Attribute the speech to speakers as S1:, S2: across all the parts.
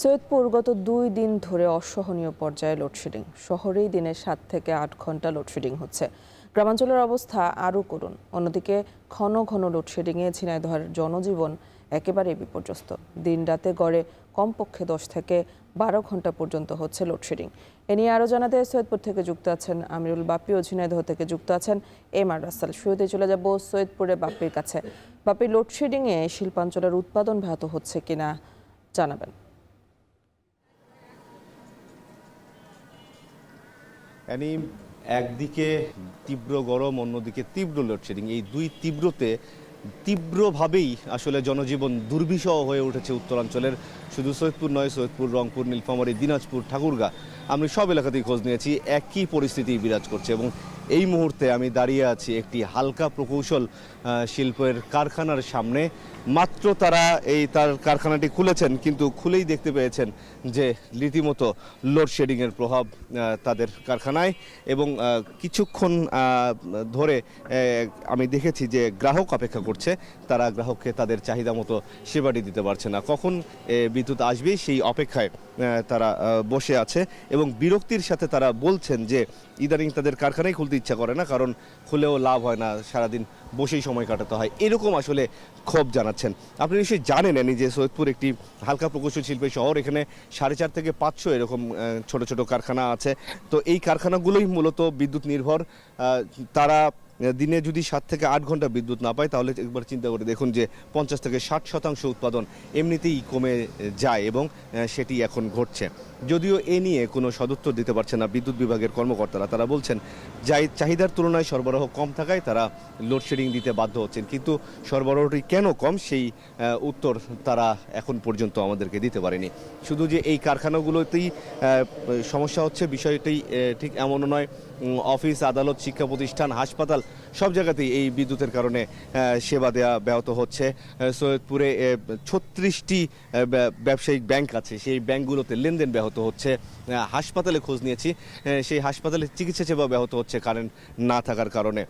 S1: সৈয়দপুর গত 2 দিন ধরে অসহনীয় পর্যায়ে লোডশেডিং। শহরেই দিনে 7 থেকে 8 ঘন্টা লোডশেডিং হচ্ছে। গ্রামাঞ্চলের অবস্থা আরও করুণ। অন্যদিকে ঘন ঘন লোডশেডিংয়ে ঝিনাইদহের জনজীবন একেবারেই বিপর্যস্ত। দিন রাতে গড়ে কমপক্ষে 10 থেকে 12 ঘন্টা পর্যন্ত হচ্ছে লোডশেডিং। এ নিয়ে আরও জানাতে সৈয়দপুর থেকে যুক্ত আছেন আমিরুল বাপ্পি ও ঝিনাইদহ থেকে যুক্ত আছেন এম.আর. রাসেল। শুরুতে চলে যাব সৈয়দপুরে বাপ্পির কাছে। বাপ্পি, লোডশেডিংয়ে শিল্পাঞ্চলের উৎপাদন ব্যাহত হচ্ছে কিনা জানাবেন।
S2: একদিকে তীব্র গরম, অন্যদিকে তীব্র লোডশেডিং, এই দুই তীব্রতে তীব্রভাবেই আসলে জনজীবন দুর্বিষহ হয়ে উঠেছে উত্তরাঞ্চলের। শুধু সৈয়দপুর নয়, সৈয়দপুর, রংপুর, নীলফামারী, দিনাজপুর, ঠাকুরগাঁ, আমি সব এলাকাতেই খোঁজ নিয়েছি, একই পরিস্থিতি বিরাজ করছে। এবং এই মুহূর্তে আমি দাঁড়িয়ে আছি একটি হালকা প্রকৌশল শিল্পের কারখানার সামনে। মাত্র তারা তার কারখানাটি খুলেছেন, কিন্তু খুলেই দেখতে পেয়েছেন যে রীতিমতো লোডশেডিংয়ের প্রভাব তাদের কারখানায়। এবং কিছুক্ষণ ধরে আমি দেখেছি যে গ্রাহক অপেক্ষা করছে, তারা গ্রাহককে তাদের চাহিদা মতো সেবাটি দিতে পারছে না। কখন বিদ্যুৎ আসবে সেই অপেক্ষায় তারা বসে আছে এবং বিরক্তির সাথে তারা বলছেন যে ইদানিং তাদের কারখানায় খুলতে ইচ্ছা করে না, কারণ খুলেও লাভ হয় না, সারাদিন বসেই সময় কাটাতে হয়, এরকম আসলে ক্ষোভ জানাচ্ছেন। আপনি নিশ্চয়ই জানেন যে সৈয়দপুর একটি হালকা প্রকৌশল শিল্পের শহর। এখানে 450 থেকে 500 এরকম ছোট ছোট কারখানা আছে। তো এই কারখানাগুলোই মূলত বিদ্যুৎ নির্ভর। তারা দিনে যদি 7 থেকে 8 ঘন্টা বিদ্যুৎ না পায়, তাহলে একবার চিন্তা করে দেখুন যে 50 থেকে 60% উৎপাদন এমনিতেই কমে যায়, এবং সেটি এখন ঘটছে। যদিও এ নিয়ে কোনো সদুত্তর দিতে পারছে না বিদ্যুৎ বিভাগের কর্মকর্তারা। তারা বলছেন চাহিদার তুলনায় সরবরাহ কম থাকায় তারা লোডশেডিং দিতে বাধ্য হচ্ছেন, কিন্তু সরবরাহটি কেন কম সেই উত্তর তারা এখন পর্যন্ত আমাদেরকে দিতে পারেনি। শুধু যে এই কারখানাগুলোতেই সমস্যা হচ্ছে বিষয়টি ঠিক এমনও নয়। অফিস, আদালত, শিক্ষা প্রতিষ্ঠান, হাসপাতাল, সব জায়গাতেই এই বিদ্যুতের কারণে সেবা দেওয়া ব্যাহত হচ্ছে। সৈয়দপুরে 36টি ব্যবসায়িক ব্যাংক আছে, সেই ব্যাংকগুলোতে লেনদেন ব্যাহত হচ্ছে। হাসপাতালে খোঁজ নিয়েছি, সেই হাসপাতালে চিকিৎসা সেবা ব্যাহত হচ্ছে কারেন্ট না থাকার কারণে।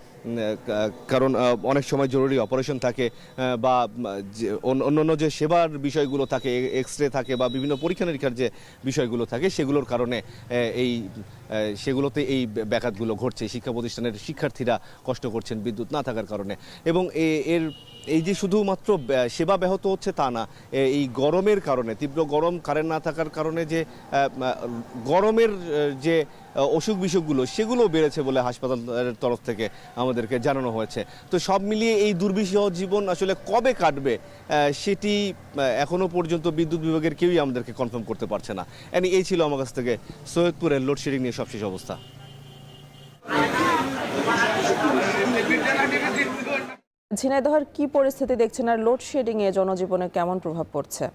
S2: কারণ অনেক সময় জরুরি অপারেশন থাকে বা অন্যান্য যে সেবার বিষয়গুলো থাকে, এক্সরে থাকে বা বিভিন্ন পরীক্ষা নিরীক্ষার যে বিষয়গুলো থাকে, সেগুলোর কারণে সেগুলোতে এই ব্যাঘাতগুলো ঘটছে। শিক্ষা প্রতিষ্ঠানের শিক্ষার্থীরা কষ্ট করছেন বিদ্যুৎ না থাকার কারণে। এবং এই যে শুধুমাত্র সেবা ব্যাহত হচ্ছে তা না, এই গরমের কারণে, তীব্র গরম, কারেন্ট না থাকার কারণে যে গরমের যে অসুখ বিসুখগুলো সেগুলো বেড়েছে বলে হাসপাতালের তরফ থেকে আমাদেরকে জানানো হয়েছে। তো সব মিলিয়ে এই দুর্বিষহ জীবন আসলে কবে কাটবে সেটি এখনো পর্যন্ত বিদ্যুৎ বিভাগের কেউই আমাদেরকে কনফার্ম করতে পারছে না। এই ছিল আমার কাছ থেকে সৈয়দপুরের লোডশেডিং নিয়ে সবশেষ অবস্থা।
S1: ঝিনাইদহের কি পরিস্থিতি দেখছেন, আর লোডশেডিংয়ে জনজীবনে কেমন প্রভাব পড়ছে?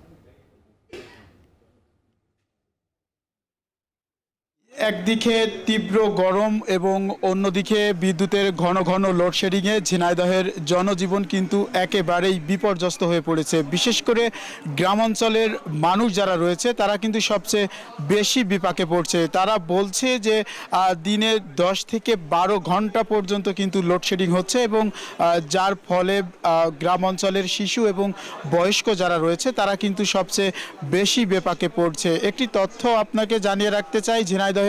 S3: একদিকে তীব্র গরম এবং অন্যদিকে বিদ্যুতের ঘন ঘন লোডশেডিংয়ে ঝিনাইদহের জনজীবন কিন্তু একেবারেই বিপর্যস্ত হয়ে পড়েছে। বিশেষ করে গ্রামাঞ্চলের মানুষ যারা রয়েছে তারা কিন্তু সবচেয়ে বেশি বিপাকে পড়ছে। তারা বলছে যে দিনে 10 থেকে 12 ঘন্টা পর্যন্ত কিন্তু লোডশেডিং হচ্ছে, এবং যার ফলে গ্রামাঞ্চলের শিশু এবং বয়স্ক যারা রয়েছে তারা কিন্তু সবচেয়ে বেশি বিপাকে পড়ছে। একটি তথ্য আপনাকে জানিয়ে রাখতে চাই, ঝিনাইদহের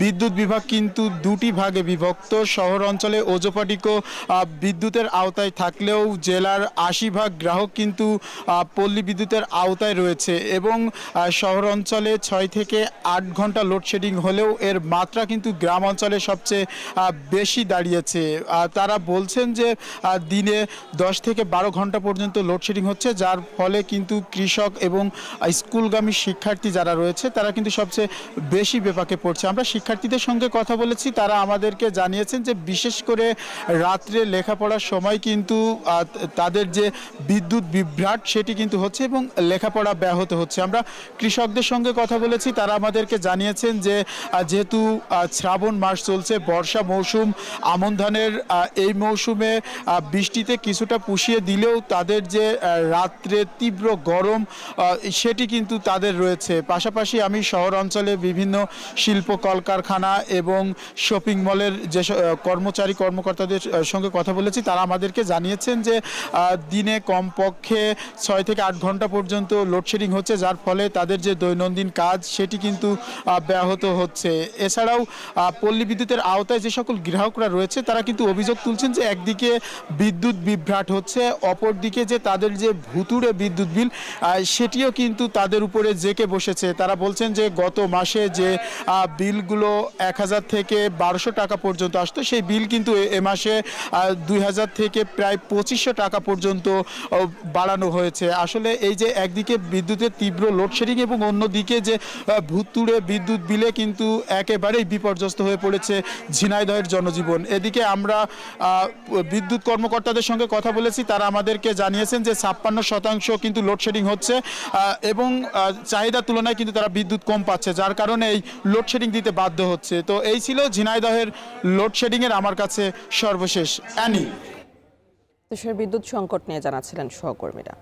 S3: বিদ্যুৎ বিভাগ কিন্তু দুটি ভাগে বিভক্ত। শহর অঞ্চলে ওজোপাটিকো বিদ্যুতের আওতায় থাকলেও জেলার 80% গ্রাহক কিন্তু পল্লী বিদ্যুতের আওতায় রয়েছে, এবং শহর অঞ্চলে 6 থেকে 8 ঘন্টা লোডশেডিং হলেও এর মাত্রা কিন্তু গ্রাম অঞ্চলে সবচেয়ে বেশি দাঁড়িয়েছে। তারা বলছেন যে দিনে 10 থেকে 12 ঘন্টা পর্যন্ত লোডশেডিং হচ্ছে, যার ফলে কিন্তু কৃষক এবং স্কুলগামী শিক্ষার্থী যারা রয়েছে তারা কিন্তু সবচেয়ে বেশি বিপাকে পড়ছে। আমরা শিক্ষার্থীদের সঙ্গে কথা বলেছি, তারা আমাদেরকে জানিয়েছেন যে বিশেষ করে রাত্রে লেখাপড়ার সময় কিন্তু তাদের যে বিদ্যুৎ বিভ্রাট সেটি কিন্তু হচ্ছে এবং লেখাপড়া ব্যাহত হচ্ছে। আমরা কৃষকদের সঙ্গে কথা বলেছি, তারা আমাদেরকে জানিয়েছেন যে যেহেতু শ্রাবণ মাস চলছে, বর্ষা মৌসুম, আমন ধানের এই মৌসুমে বৃষ্টিতে কিছুটা পুষিয়ে দিলেও তাদের যে রাত্রে তীব্র গরম সেটি কিন্তু তাদের রয়েছে। পাশাপাশি আমি শহর অঞ্চলে বিভিন্ন শিল্প শিল্প কলকারখানা এবং শপিং মলের যে কর্মচারী-কর্মকর্তাদের সঙ্গে কথা বলেছি, তারা আমাদেরকে জানিয়েছেন যে দিনে কমপক্ষে 6 থেকে 8 ঘন্টা পর্যন্ত লোডশেডিং হচ্ছে, যার ফলে তাদের যে দৈনন্দিন কাজ সেটি কিন্তু ব্যাহত হচ্ছে। এছাড়াও পল্লী বিদ্যুতের আওতায় যে সকল গ্রাহকরা রয়েছে তারা কিন্তু অভিযোগ তুলছেন যে একদিকে বিদ্যুৎ বিভ্রাট হচ্ছে, অপরদিকে যে তাদের যে ভুতুড়ে বিদ্যুৎ বিল সেটিও কিন্তু তাদের উপরে জেঁকে বসেছে। তারা বলছেন যে গত মাসে যে বিলগুলো 1000 থেকে 1200 টাকা পর্যন্ত আসতো, সেই বিল কিন্তু এ মাসে 2000 থেকে প্রায় 2500 টাকা পর্যন্ত বাড়ানো হয়েছে। আসলে এই যে একদিকে বিদ্যুতের তীব্র লোডশেডিং এবং অন্যদিকে যে ভুতুড়ে বিদ্যুৎ বিলে কিন্তু একেবারেই বিপর্যস্ত হয়ে পড়েছে ঝিনাইদহের জনজীবন। এদিকে আমরা বিদ্যুৎ কর্মকর্তাদের সঙ্গে কথা বলেছি, তারা আমাদেরকে জানিয়েছেন যে 56% কিন্তু লোডশেডিং হচ্ছে এবং চাহিদার তুলনায় কিন্তু তারা বিদ্যুৎ কম পাচ্ছে, যার কারণে এই লোডশেডিং দিতে বাধ্য হচ্ছে। তো এই ছিল ঝিনাইদহের লোডশেডিংয়ের আমার কাছে সর্বশেষ। অ্যানি,
S1: দেশের বিদ্যুৎ সংকট নিয়ে জানাচ্ছিলেন সহকর্মীরা।